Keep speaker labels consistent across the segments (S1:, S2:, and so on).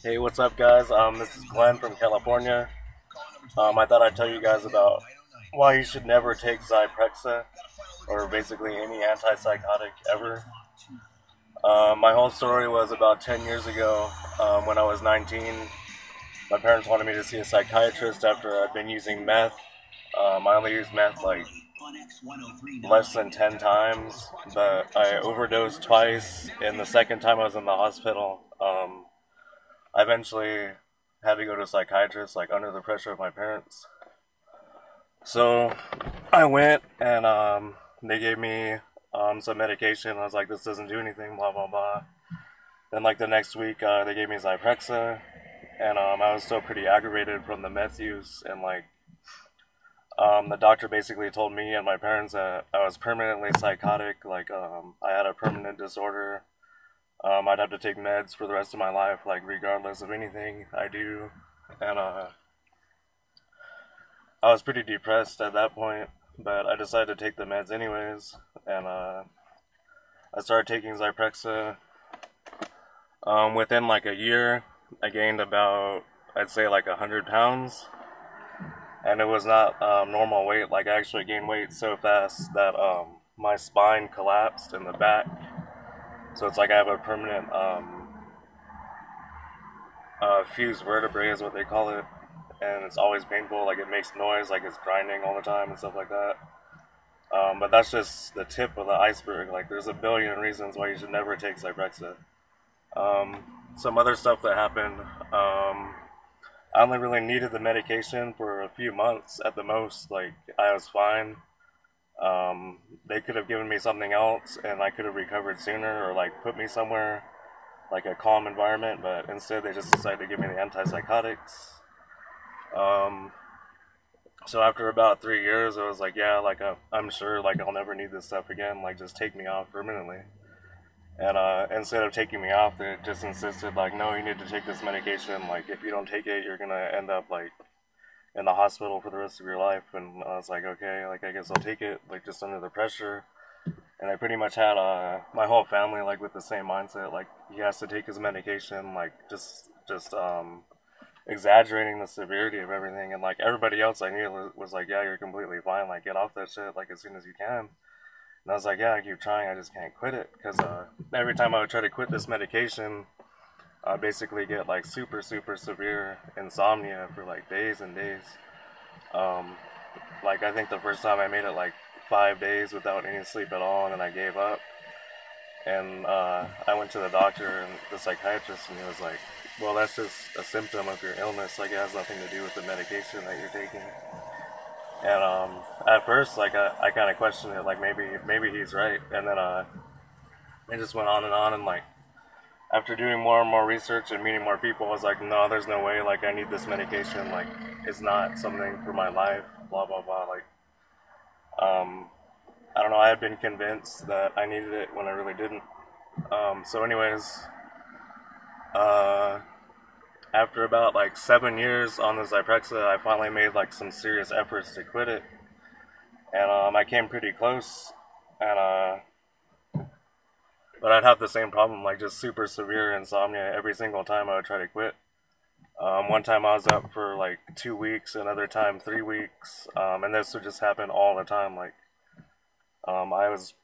S1: Hey, what's up, guys? This is Glenn from California. I thought I'd tell you guys about why you should never take Zyprexa or basically any antipsychotic ever. My whole story was about 10 years ago when I was 19. My parents wanted me to see a psychiatrist after I'd been using meth. I only used meth like less than 10 times, but I overdosed twice, and the second time I was in the hospital. I eventually had to go to a psychiatrist, like under the pressure of my parents. So I went and they gave me some medication. I was like, this doesn't do anything, blah, blah, blah. Then, like, the next week, they gave me Zyprexa, and I was still pretty aggravated from the meth use. And, like, the doctor basically told me and my parents that I was permanently psychotic, like, I had a permanent disorder. I'd have to take meds for the rest of my life, like regardless of anything I do. And I was pretty depressed at that point, but I decided to take the meds anyways. And I started taking Zyprexa. Within like a year, I gained about, I'd say like 100 pounds. And it was not normal weight. Like, I actually gained weight so fast that my spine collapsed in the back. So it's like I have a permanent fused vertebrae is what they call it, and it's always painful. Like, it makes noise, like it's grinding all the time and stuff like that. But that's just the tip of the iceberg. Like, there's a billion reasons why you should never take Zyprexa. Some other stuff that happened. I only really needed the medication for a few months at the most. Like, I was fine. They could have given me something else and I could have recovered sooner, or like put me somewhere like a calm environment, but instead they just decided to give me the antipsychotics. Um, so after about 3 years, I was like, yeah, like I'm sure like I'll never need this stuff again. Like, just take me off permanently. And instead of taking me off, they just insisted like, no, you need to take this medication. Like, if you don't take it, you're gonna end up like in the hospital for the rest of your life. And I was like, okay, like, I guess I'll take it, like, just under the pressure. And I pretty much had my whole family like with the same mindset, like he has to take his medication, like just exaggerating the severity of everything. And like everybody else I knew was like, yeah, you're completely fine, like get off that shit like as soon as you can. And I was like, yeah, I keep trying, I just can't quit it, because every time I would try to quit this medication, I basically get like super severe insomnia for like days and days. Um, like, I think the first time I made it like 5 days without any sleep at all, and then I gave up. And I went to the doctor and the psychiatrist, and he was like, "Well, that's just a symptom of your illness. Like, it has nothing to do with the medication that you're taking." And at first, like, I kind of questioned it, like maybe he's right. And then it just went on and on, and like after doing more and more research and meeting more people, I was like, no, there's no way. Like, I need this medication. Like, it's not something for my life. Blah blah blah. Like, um, I don't know. I had been convinced that I needed it when I really didn't. So, anyways, uh, after about like 7 years on the Zyprexa, I finally made like some serious efforts to quit it, and I came pretty close. And but I'd have the same problem, like just super severe insomnia every single time I would try to quit. One time I was up for like 2 weeks, another time 3 weeks, and this would just happen all the time. Like, I was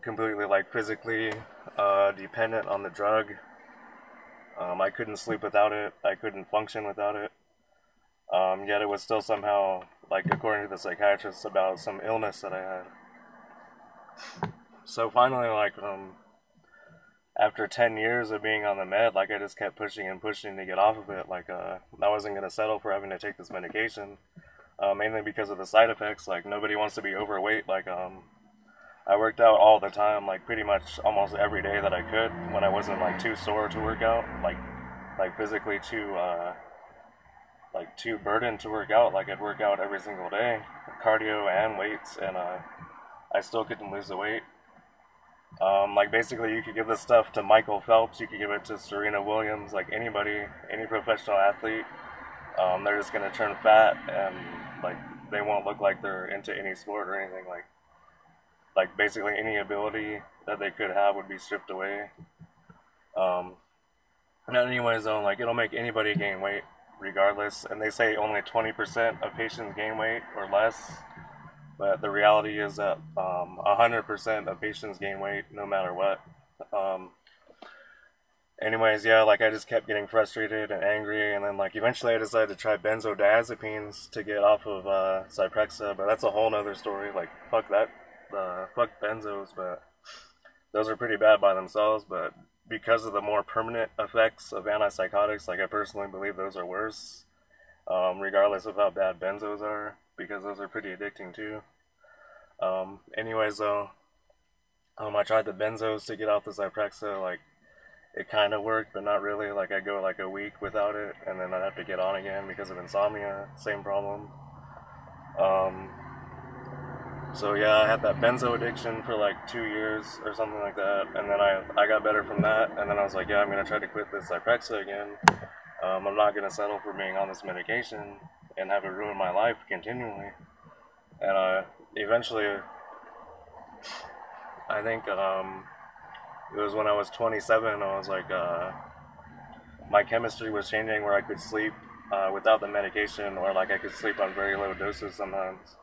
S1: completely like physically dependent on the drug. I couldn't sleep without it. I couldn't function without it. Yet it was still somehow, like, according to the psychiatrist, about some illness that I had. So finally, like, after 10 years of being on the med, like, I just kept pushing and pushing to get off of it. Like, I wasn't gonna settle for having to take this medication, mainly because of the side effects. Like, nobody wants to be overweight. Like, I worked out all the time, like pretty much almost every day that I could when I wasn't like too sore to work out, like physically too burdened to work out. Like, I'd work out every single day, cardio and weights, and I still couldn't lose the weight. Like, basically, you could give this stuff to Michael Phelps, you could give it to Serena Williams, like anybody, any professional athlete. They're just gonna turn fat, and like they won't look like they're into any sport or anything. Like basically any ability that they could have would be stripped away. Um, Not anyways though, like it'll make anybody gain weight regardless, and they say only 20% of patients gain weight or less, but the reality is that 100% of patients gain weight no matter what. Um, Anyways, yeah, like I just kept getting frustrated and angry, and then like eventually I decided to try benzodiazepines to get off of Zyprexa, but that's a whole nother story. Like fuck that, fuck benzos, but those are pretty bad by themselves. But because of the more permanent effects of antipsychotics, like I personally believe those are worse, regardless of how bad benzos are, because those are pretty addicting too. Anyways, though, I tried the benzos to get off the Zyprexa, like it kind of worked, but not really. Like I go like a week without it, and then I'd have to get on again because of insomnia. Same problem. Um, so yeah, I had that benzo addiction for like 2 years or something like that, and then I got better from that, and then I was like, yeah, I'm gonna try to quit this Zyprexa again. I'm not gonna settle for being on this medication and have it ruin my life continually. And eventually, I think it was when I was 27. I was like, my chemistry was changing where I could sleep without the medication, or like I could sleep on very low doses sometimes.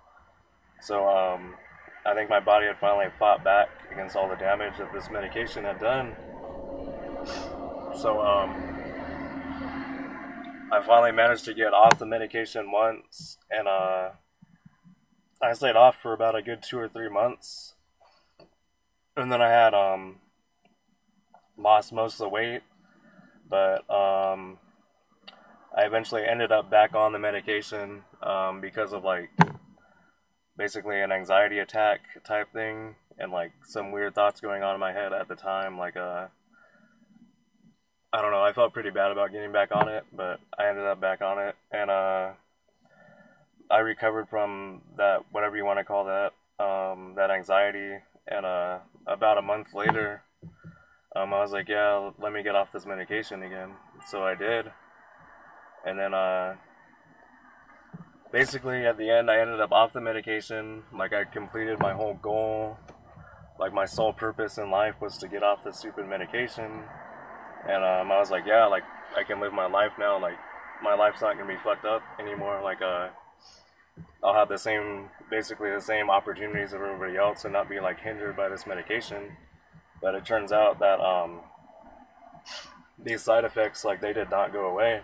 S1: So I think my body had finally fought back against all the damage that this medication had done. So I finally managed to get off the medication once, and I stayed off for about a good 2 or 3 months, and then I had lost most of the weight, but I eventually ended up back on the medication because of like basically an anxiety attack type thing, and like some weird thoughts going on in my head at the time. Like I don't know, I felt pretty bad about getting back on it, but I ended up back on it, and I recovered from that, whatever you want to call that, that anxiety, and about a month later, I was like, yeah, let me get off this medication again. So I did, and then basically at the end I ended up off the medication. Like I completed my whole goal. Like my sole purpose in life was to get off this stupid medication, and I was like, yeah, like I can live my life now. Like my life's not gonna be fucked up anymore. Like I'll have the same, basically the same opportunities of everybody else, and not be like hindered by this medication. But it turns out that these side effects, like they did not go away.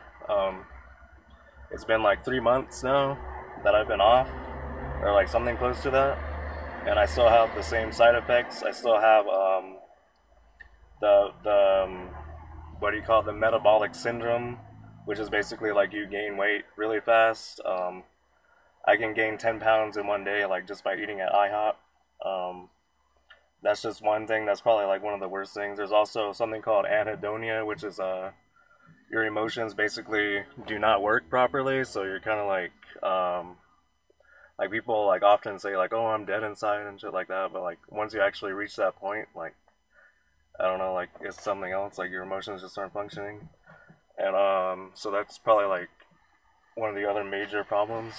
S1: It's been like 3 months now that I've been off, or like something close to that, and I still have the same side effects. I still have the what do you call it, the metabolic syndrome, which is basically like you gain weight really fast. I can gain 10 pounds in one day, like just by eating at IHOP. That's just one thing. That's probably like one of the worst things. There's also something called anhedonia, which is your emotions basically do not work properly. So you're kind of like people like often say like, oh, I'm dead inside and shit like that. But like once you actually reach that point, like I don't know, like it's something else. Like your emotions just aren't functioning, and so that's probably like one of the other major problems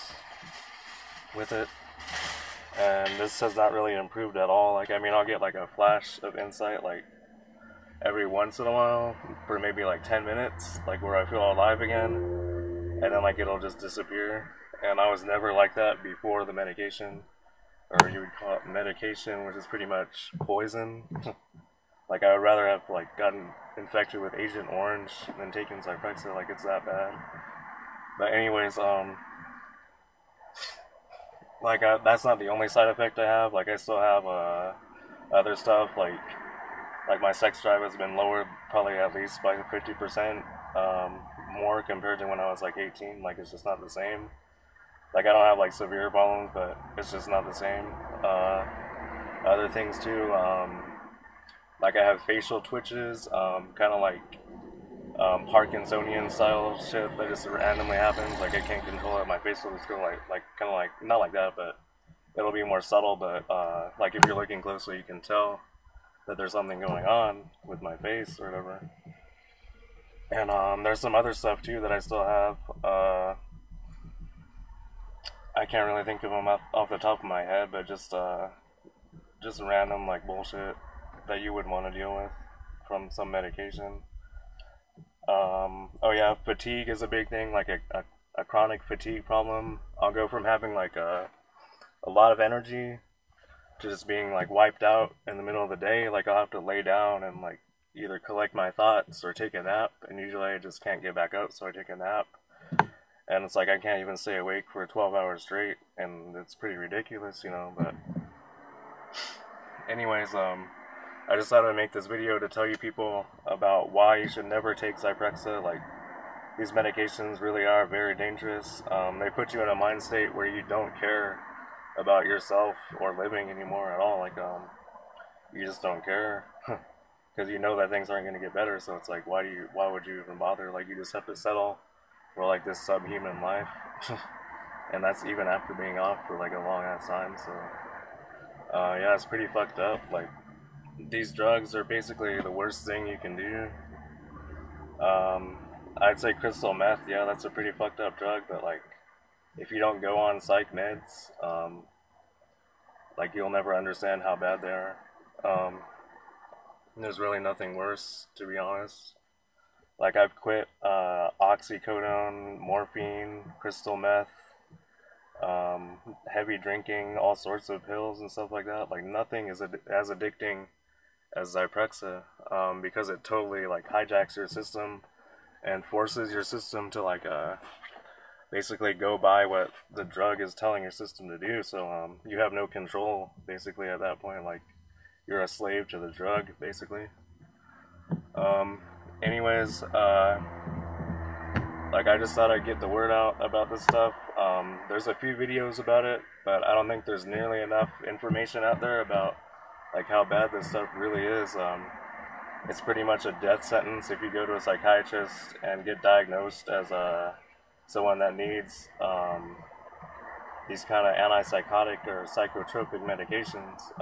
S1: with it. And this has not really improved at all. Like I mean, I'll get like a flash of insight like every once in a while for maybe like 10 minutes, like where I feel alive again, and then like it'll just disappear. And I was never like that before the medication, or you would call it medication, which is pretty much poison. Like I would rather have like gotten infected with Agent Orange than taking Zyprexa. Like it's that bad. But anyways, like that's not the only side effect I have. Like I still have other stuff. Like my sex drive has been lowered probably at least by 50% more compared to when I was like 18. Like it's just not the same. Like I don't have like severe problems, but it's just not the same. Other things too. Like I have facial twitches, kind of like Parkinsonian style shit that just randomly happens. Like I can't control it. My face will just go like kind of like not like that, but it'll be more subtle. But like if you're looking closely, you can tell that there's something going on with my face or whatever. And there's some other stuff too that I still have. I can't really think of them off the top of my head, but just random like bullshit that you would want to deal with from some medication. Oh yeah, fatigue is a big thing, like a chronic fatigue problem. I'll go from having like a lot of energy to just being like wiped out in the middle of the day. Like I'll have to lay down and like either collect my thoughts or take a nap, and usually I just can't get back up, so I take a nap. And it's like I can't even stay awake for 12 hours straight, and it's pretty ridiculous, you know. But anyways, I just thought I'd make this video to tell you people about why you should never take Zyprexa. Like, these medications really are very dangerous. They put you in a mind state where you don't care about yourself or living anymore at all. Like, you just don't care because you know that things aren't going to get better. So it's like, why would you even bother? Like, you just have to settle for like this subhuman life, and that's even after being off for like a long ass time. So, yeah, it's pretty fucked up. Like, these drugs are basically the worst thing you can do. I'd say crystal meth, yeah, that's a pretty fucked up drug, but like, if you don't go on psych meds, like, you'll never understand how bad they are. There's really nothing worse, to be honest. Like, I've quit oxycodone, morphine, crystal meth, heavy drinking, all sorts of pills and stuff like that. Like, nothing is as addicting as Zyprexa, because it totally like hijacks your system and forces your system to like basically go by what the drug is telling your system to do. So you have no control basically at that point. Like, you're a slave to the drug basically. Anyways, like, I just thought I'd get the word out about this stuff. There's a few videos about it, but I don't think there's nearly enough information out there about like how bad this stuff really is. It's pretty much a death sentence if you go to a psychiatrist and get diagnosed as someone that needs these kind of antipsychotic or psychotropic medications.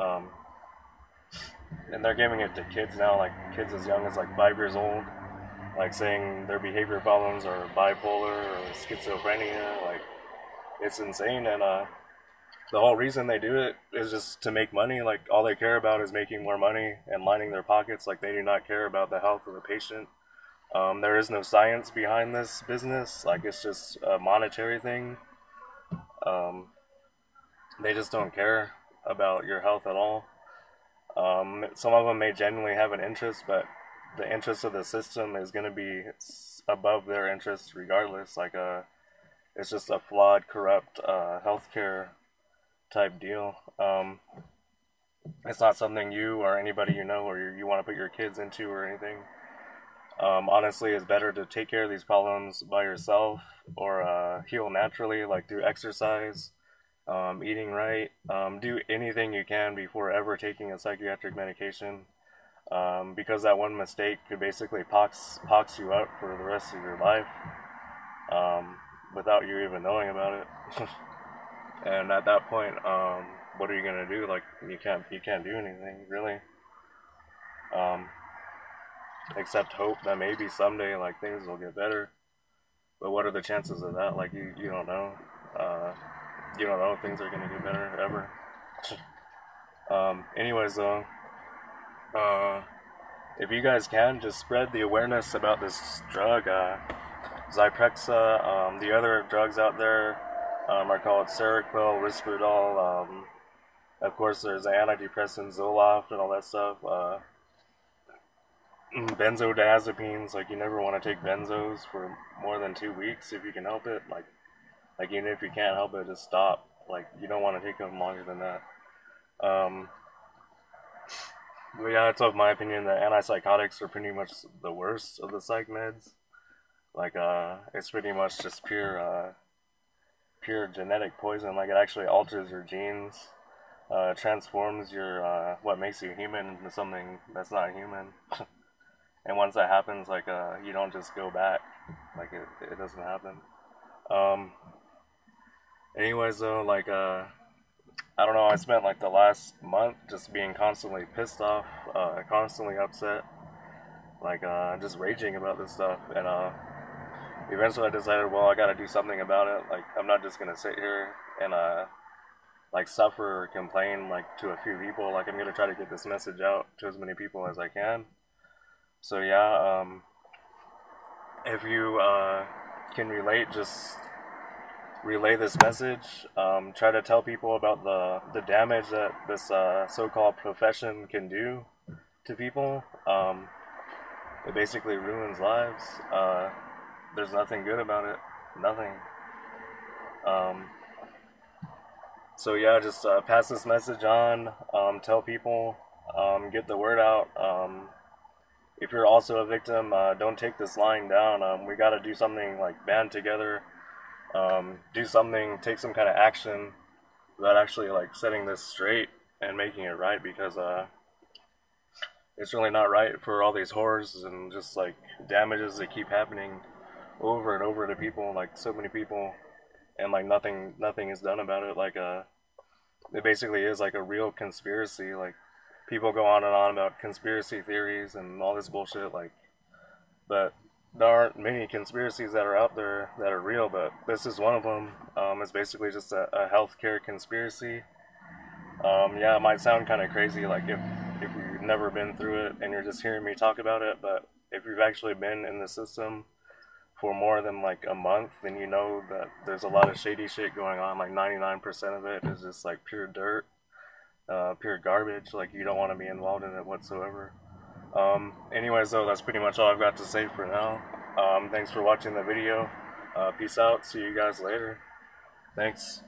S1: And they're giving it to kids now, like kids as young as like 5 years old, like saying their behavior problems are bipolar or schizophrenia. Like, it's insane. And the whole reason they do it is just to make money. Like, all they care about is making more money and lining their pockets. Like, they do not care about the health of the patient. There is no science behind this business. Like, it's just a monetary thing. They just don't care about your health at all. Some of them may genuinely have an interest, but the interest of the system is going to be above their interest regardless. Like, it's just a flawed, corrupt healthcare type deal. It's not something you or anybody you know or you want to put your kids into or anything. Honestly, it's better to take care of these problems by yourself or heal naturally, like through exercise, eating right. Do anything you can before ever taking a psychiatric medication, because that one mistake could basically pox you out for the rest of your life, without you even knowing about it. And at that point, what are you gonna do? Like, you can't do anything really, except hope that maybe someday like things will get better. But what are the chances of that? Like, you don't know. You don't know if things are gonna get better ever. Anyways though, if you guys can, just spread the awareness about this drug, Zyprexa. The other drugs out there are called Seroquel, Risperdal. Of course, there's the antidepressants, Zoloft, and all that stuff. Benzodiazepines, like, you never want to take benzos for more than 2 weeks if you can help it. Like, even if you can't help it, just stop. Like, you don't want to take them longer than that. But yeah, that's of my opinion that antipsychotics are pretty much the worst of the psych meds. Like, it's pretty much just pure genetic poison. Like, it actually alters your genes, transforms your, what makes you human into something that's not human. And once that happens, like, you don't just go back. Like, it doesn't happen. Anyways though, like, I don't know, I spent like the last month just being constantly pissed off, constantly upset, like, just raging about this stuff, and eventually I decided, well, I gotta do something about it. Like, I'm not just gonna sit here and like suffer or complain like to a few people. Like, I'm gonna try to get this message out to as many people as I can. So yeah, if you can relate, just relay this message. Try to tell people about the damage that this so-called profession can do to people. It basically ruins lives. There's nothing good about it. Nothing. Um, so yeah, just pass this message on. Tell people. Get the word out. If you're also a victim, don't take this lying down. We got to do something, like band together. Do something. Take some kind of action about actually like setting this straight and making it right, because it's really not right for all these horrors and just like damages that keep happening over and over to people, like so many people, and like nothing is done about it. Like it basically is like a real conspiracy. Like people go on and on about conspiracy theories and all this bullshit, like, but there aren't many conspiracies that are out there that are real, but this is one of them. It's basically just a healthcare conspiracy. Yeah, it might sound kind of crazy, like if you've never been through it and you're just hearing me talk about it, but if you've actually been in the system for more than like a month, then you know that there's a lot of shady shit going on. Like 99% of it is just like pure dirt, pure garbage. Like you don't want to be involved in it whatsoever. Anyways, though, that's pretty much all I've got to say for now. Thanks for watching the video. Peace out. See you guys later. Thanks.